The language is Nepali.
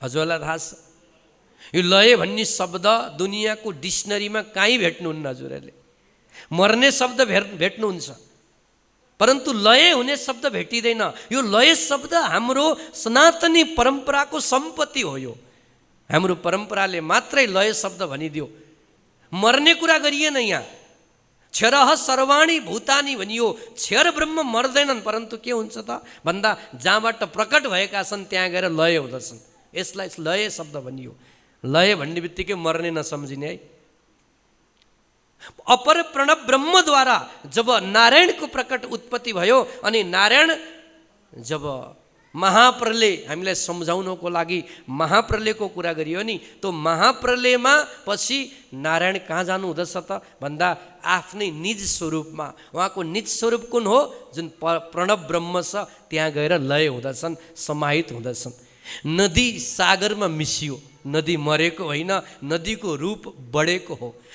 हजुरलाई थाहा छ यो लय भन्ने शब्द दुनियाँको डिक्सनरीमा कहीँ भेट्नुहुन्न। हजुरहरूले मर्ने शब्द भेट्नुहुन्छ, परन्तु लय हुने शब्द भेटिँदैन। यो लय शब्द हाम्रो सनातनी परम्पराको सम्पत्ति हो। यो हाम्रो परम्पराले मात्रै लय शब्द भनिदियो, मर्ने कुरा गरिएन। यहाँ क्षरः सर्वाणी भूतानि भनियो, क्षर ब्रह्म मर्दैनन्, परन्तु के हुन्छ त भन्दा जहाँबाट प्रकट भएका छन् त्यहाँ गएर लय हुँदछन्। यसलाई लय शब्द भनियो। लय भन्ने बित्तिकै मर्ने नसम्झिने है। अपर प्रणव ब्रह्मद्वारा जब नारायणको प्रकट उत्पत्ति भयो अनि नारायण जब महाप्रलय, हामीलाई सम्झाउनको लागि महाप्रलयको कुरा गरियो नि, त्यो महाप्रलयमा पछि नारायण कहाँ जानु हुँदछ त भन्दा आफ्नै निज स्वरूपमा, उहाँको निज स्वरूप कुन हो, जुन प्रणव ब्रह्म छ त्यहाँ गएर लय हुँदछन्, समाहित हुँदछन्। नदी सागरमा मिसियो, नदी मरेको होइन, नदीको रूप बढेको हो।